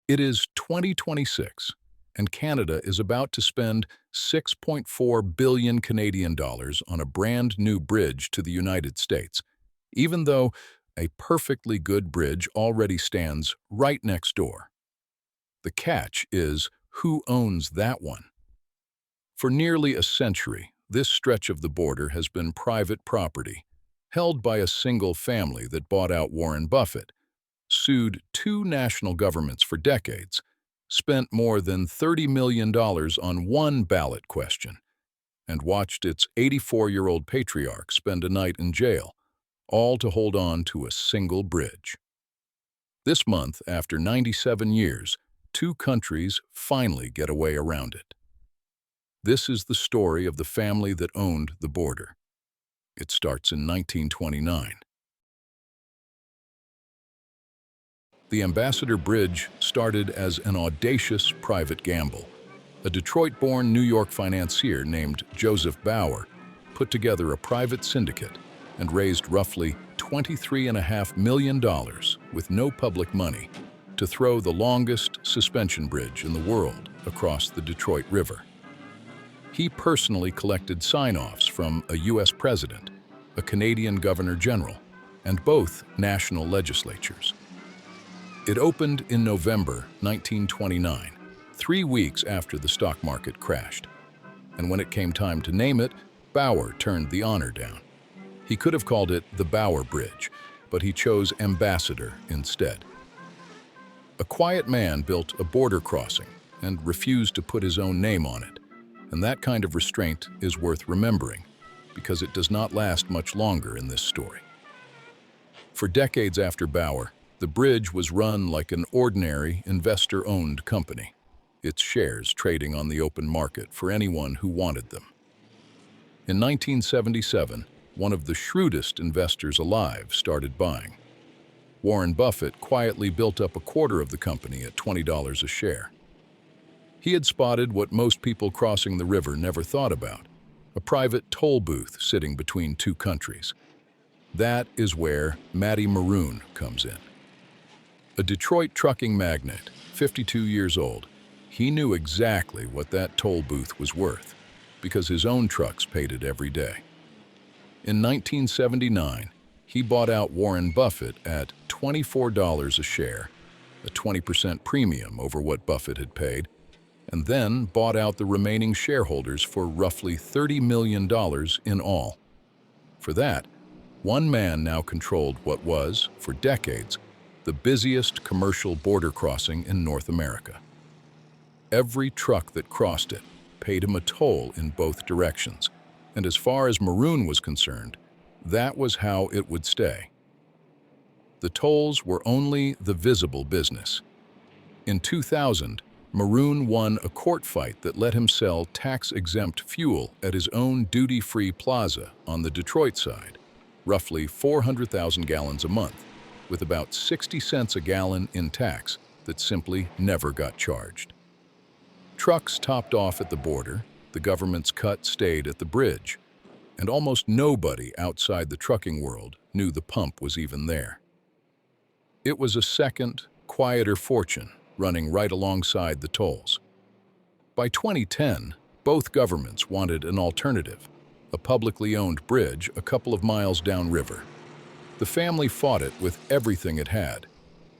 It is 2026, and Canada is about to spend 6.4 billion Canadian dollars on a brand new bridge to the United States, even though a perfectly good bridge already stands right next door. The catch is who owns that one. For nearly a century, this stretch of the border has been private property, held by a single family that bought out Warren Buffett, sued two national governments for decades, spent more than $30 million on one ballot question, and watched its 84-year-old patriarch spend a night in jail, all to hold on to a single bridge. This month, after 97 years, two countries finally get a way around it. This is the story of the family that owned the border. It starts in 1929. The Ambassador Bridge started as an audacious private gamble. A Detroit-born New York financier named Joseph Bauer put together a private syndicate and raised roughly $23.5 million with no public money to throw the longest suspension bridge in the world across the Detroit River. He personally collected sign-offs from a U.S. president, a Canadian governor-general, and both national legislatures. It opened in November 1929, 3 weeks after the stock market crashed. And when it came time to name it, Bauer turned the honor down. He could have called it the Bauer Bridge, but he chose Ambassador instead. A quiet man built a border crossing and refused to put his own name on it. And that kind of restraint is worth remembering, because it does not last much longer in this story. For decades after Bauer, the bridge was run like an ordinary investor-owned company, its shares trading on the open market for anyone who wanted them. In 1977, one of the shrewdest investors alive started buying. Warren Buffett quietly built up a quarter of the company at $20 a share. He had spotted what most people crossing the river never thought about, a private toll booth sitting between two countries. That is where Matty Moroun comes in. A Detroit trucking magnate, 52 years old, he knew exactly what that toll booth was worth, because his own trucks paid it every day. In 1979, he bought out Warren Buffett at $24 a share, a 20% premium over what Buffett had paid, and then bought out the remaining shareholders for roughly $30 million in all. For that, one man now controlled what was, for decades, the busiest commercial border crossing in North America. Every truck that crossed it paid him a toll in both directions, and as far as Moroun was concerned, that was how it would stay. The tolls were only the visible business. In 2000, Moroun won a court fight that let him sell tax-exempt fuel at his own duty-free plaza on the Detroit side, roughly 400,000 gallons a month, with about 60 cents a gallon in tax that simply never got charged. Trucks topped off at the border, the government's cut stayed at the bridge, and almost nobody outside the trucking world knew the pump was even there. It was a second, quieter fortune running right alongside the tolls. By 2010, both governments wanted an alternative, a publicly owned bridge a couple of miles downriver. The family fought it with everything it had.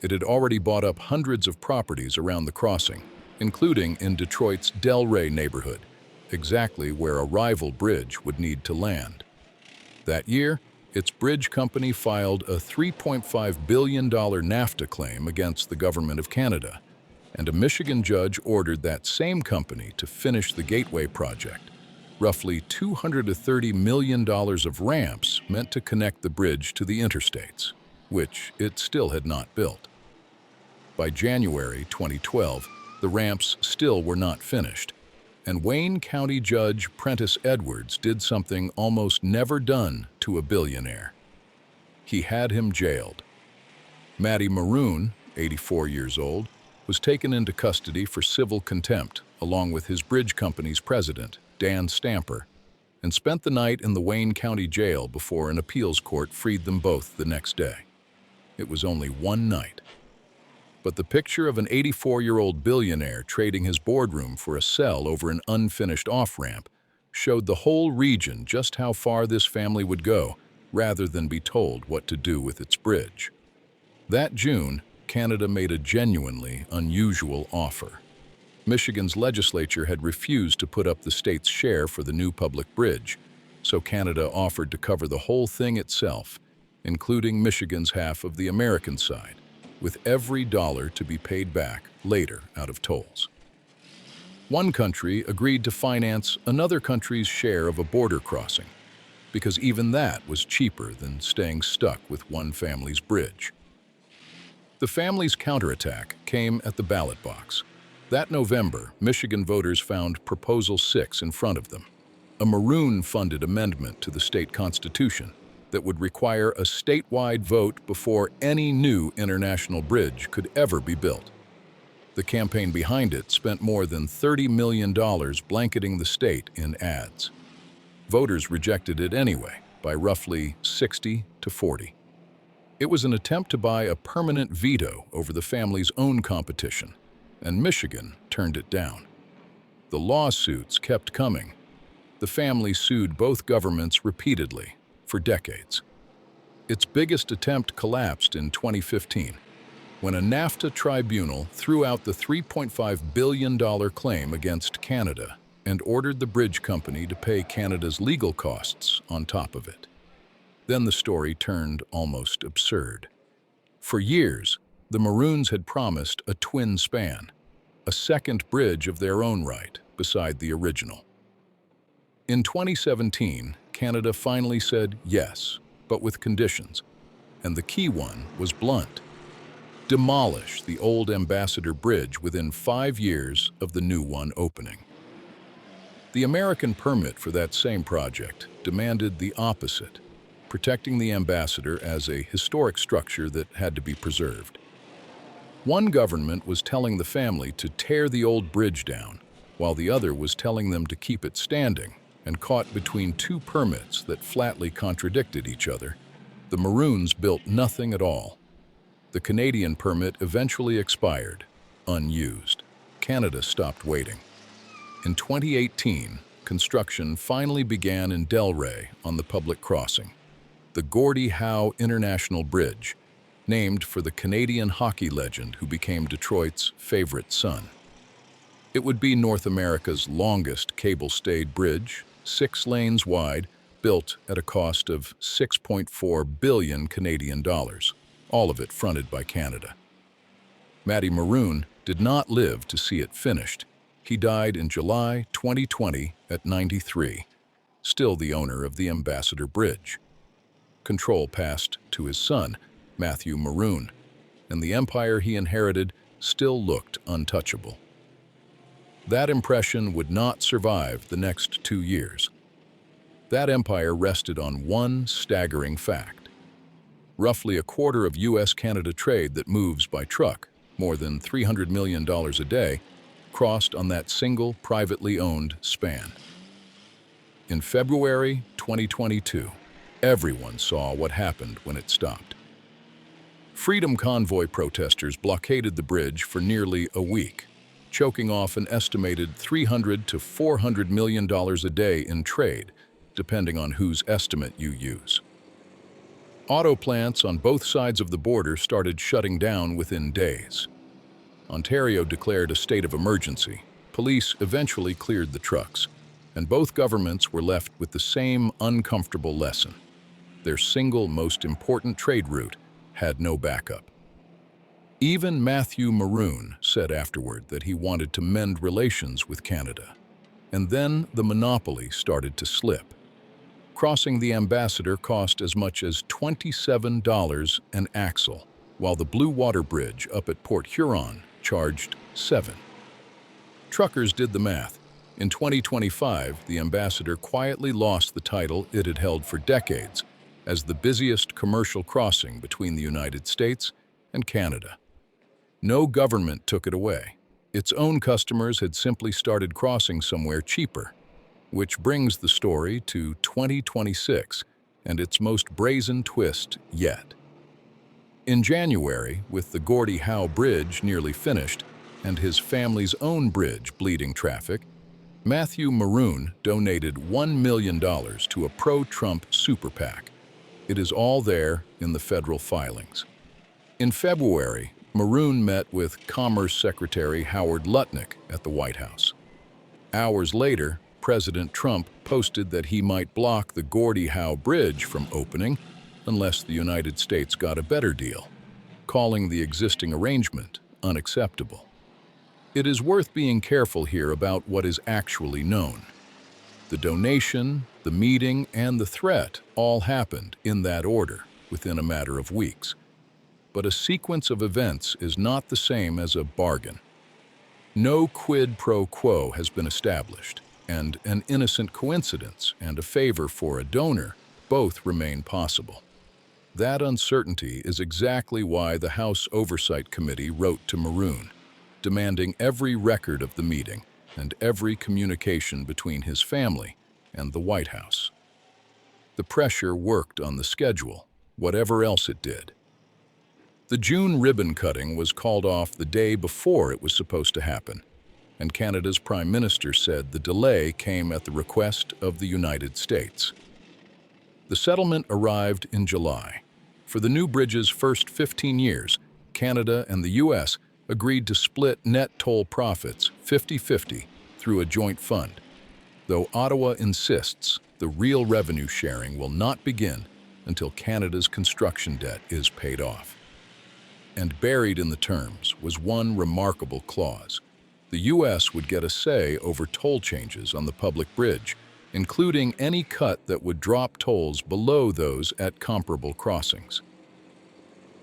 It had already bought up hundreds of properties around the crossing, including in Detroit's Delray neighborhood, exactly where a rival bridge would need to land. That year, its bridge company filed a $3.5 billion NAFTA claim against the government of Canada, and a Michigan judge ordered that same company to finish the Gateway project, roughly $230 million of ramps meant to connect the bridge to the interstates, which it still had not built. By January 2012, the ramps still were not finished, and Wayne County Judge Prentice Edwards did something almost never done to a billionaire. He had him jailed. Matty Moroun, 84 years old, was taken into custody for civil contempt, along with his bridge company's president, Dan Stamper, and spent the night in the Wayne County Jail before an appeals court freed them both the next day. It was only one night. But the picture of an 84-year-old billionaire trading his boardroom for a cell over an unfinished off-ramp showed the whole region just how far this family would go, rather than be told what to do with its bridge. That June, Canada made a genuinely unusual offer. Michigan's legislature had refused to put up the state's share for the new public bridge, so Canada offered to cover the whole thing itself, including Michigan's half of the American side, with every dollar to be paid back later out of tolls. One country agreed to finance another country's share of a border crossing, because even that was cheaper than staying stuck with one family's bridge. The family's counterattack came at the ballot box. That November, Michigan voters found Proposal 6 in front of them, a Moroun-funded amendment to the state constitution that would require a statewide vote before any new international bridge could ever be built. The campaign behind it spent more than $30 million blanketing the state in ads. Voters rejected it anyway, by roughly 60 to 40. It was an attempt to buy a permanent veto over the family's own competition, and Michigan turned it down. The lawsuits kept coming. The family sued both governments repeatedly, for decades. Its biggest attempt collapsed in 2015, when a NAFTA tribunal threw out the $3.5 billion claim against Canada and ordered the bridge company to pay Canada's legal costs on top of it. Then the story turned almost absurd. For years, the Morouns had promised a twin span, a second bridge of their own right beside the original. In 2017, Canada finally said yes, but with conditions, and the key one was blunt: demolish the old Ambassador Bridge within 5 years of the new one opening. The American permit for that same project demanded the opposite, protecting the Ambassador as a historic structure that had to be preserved. One government was telling the family to tear the old bridge down, while the other was telling them to keep it standing, and caught between two permits that flatly contradicted each other, the Morouns built nothing at all. The Canadian permit eventually expired, unused. Canada stopped waiting. In 2018, construction finally began in Delray on the public crossing, the Gordie Howe International Bridge, named for the Canadian hockey legend who became Detroit's favorite son. It would be North America's longest cable-stayed bridge, 6 lanes wide, built at a cost of $6.4 billion Canadian dollars, all of it fronted by Canada. Matty Moroun did not live to see it finished. He died in July 2020 at 93, still the owner of the Ambassador Bridge. Control passed to his son, Matthew Moroun, and the empire he inherited still looked untouchable. That impression would not survive the next 2 years. That empire rested on one staggering fact. Roughly a quarter of U.S.-Canada trade that moves by truck, more than $300 million a day, crossed on that single privately owned span. In February 2022, everyone saw what happened when it stopped. Freedom Convoy protesters blockaded the bridge for nearly a week, choking off an estimated $300 to $400 million a day in trade, depending on whose estimate you use. Auto plants on both sides of the border started shutting down within days. Ontario declared a state of emergency. Police eventually cleared the trucks, and both governments were left with the same uncomfortable lesson. Their single most important trade route had no backup. Even Matthew Moroun said afterward that he wanted to mend relations with Canada. And then the monopoly started to slip. Crossing the Ambassador cost as much as $27 an axle, while the Blue Water Bridge up at Port Huron charged $7. Truckers did the math. In 2025, the Ambassador quietly lost the title it had held for decades as the busiest commercial crossing between the United States and Canada. No government took it away. Its own customers had simply started crossing somewhere cheaper, which brings the story to 2026 and its most brazen twist yet. In January, with the Gordie Howe Bridge nearly finished and his family's own bridge bleeding traffic, Moroun donated $1 million to a pro-Trump super PAC. It is all there in the federal filings. In February, Moroun met with Commerce Secretary Howard Lutnick at the White House. Hours later, President Trump posted that he might block the Gordie Howe Bridge from opening unless the United States got a better deal, calling the existing arrangement unacceptable. It is worth being careful here about what is actually known. The donation, the meeting, and the threat all happened in that order within a matter of weeks. But a sequence of events is not the same as a bargain. No quid pro quo has been established, and an innocent coincidence and a favor for a donor both remain possible. That uncertainty is exactly why the House Oversight Committee wrote to Moroun, demanding every record of the meeting and every communication between his family and the White House. The pressure worked on the schedule, whatever else it did. The June ribbon cutting was called off the day before it was supposed to happen, and Canada's Prime Minister said the delay came at the request of the United States. The settlement arrived in July. For the new bridge's first 15 years, Canada and the U.S. agreed to split net toll profits 50-50 through a joint fund, though Ottawa insists the real revenue sharing will not begin until Canada's construction debt is paid off. And buried in the terms was one remarkable clause. The U.S. would get a say over toll changes on the public bridge, including any cut that would drop tolls below those at comparable crossings.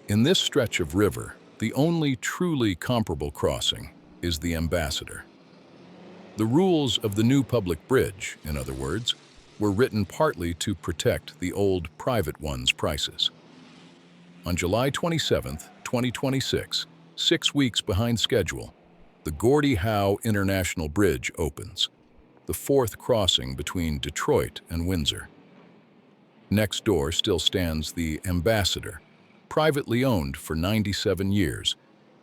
In this stretch of river, the only truly comparable crossing is the Ambassador. The rules of the new public bridge, in other words, were written partly to protect the old private one's prices. On July 27, 2026, 6 weeks behind schedule, the Gordie Howe International Bridge opens, the fourth crossing between Detroit and Windsor. Next door still stands the Ambassador, privately owned for 97 years,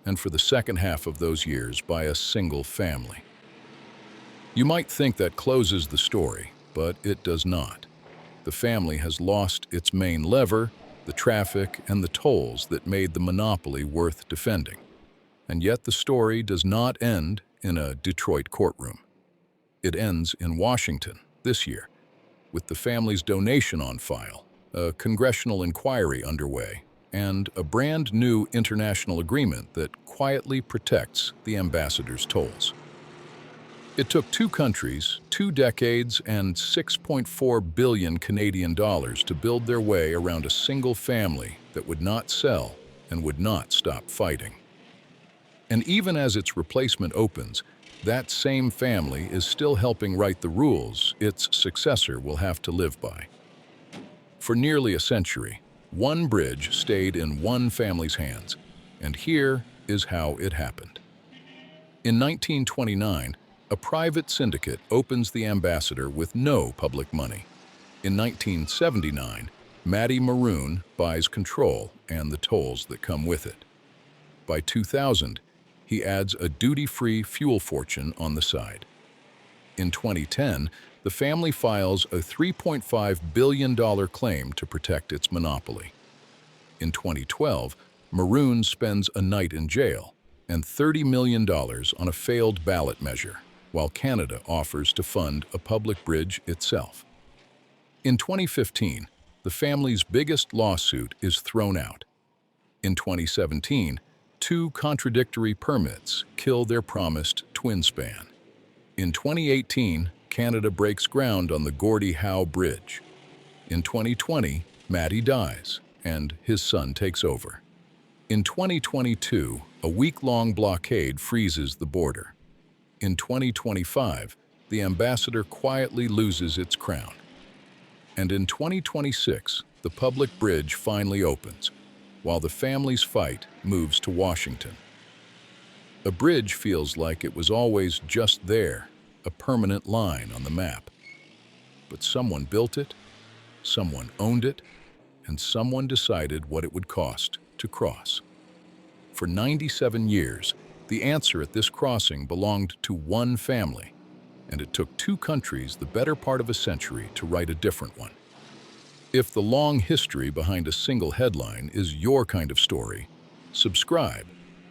and for the second half of those years by a single family. You might think that closes the story, but it does not. The family has lost its main lever, the traffic and the tolls that made the monopoly worth defending. And yet the story does not end in a Detroit courtroom. It ends in Washington this year, with the family's donation on file, a congressional inquiry underway, and a brand new international agreement that quietly protects the Ambassador's tolls. It took 2 countries, 2 decades, and 6.4 billion Canadian dollars to build their way around a single family that would not sell and would not stop fighting. And even as its replacement opens, that same family is still helping write the rules its successor will have to live by. For nearly a century, one bridge stayed in one family's hands, and here is how it happened. In 1929, a private syndicate opens the Ambassador with no public money. In 1979, Moroun buys control and the tolls that come with it. By 2000, he adds a duty-free fuel fortune on the side. In 2010, the family files a $3.5 billion claim to protect its monopoly. In 2012, Moroun spends a night in jail and $30 million on a failed ballot measure, while Canada offers to fund a public bridge itself. In 2015, the family's biggest lawsuit is thrown out. In 2017, 2 contradictory permits kill their promised twin span. In 2018, Canada breaks ground on the Gordie Howe Bridge. In 2020, Matty dies, and his son takes over. In 2022, a week-long blockade freezes the border. In 2025, the Ambassador quietly loses its crown. And in 2026, the public bridge finally opens, while the family's fight moves to Washington. A bridge feels like it was always just there, a permanent line on the map. But someone built it, someone owned it, and someone decided what it would cost to cross. For 97 years, the answer at this crossing belonged to one family, and it took two countries the better part of a century to write a different one. If the long history behind a single headline is your kind of story, subscribe,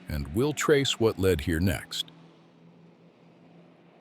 and we'll trace what led here next.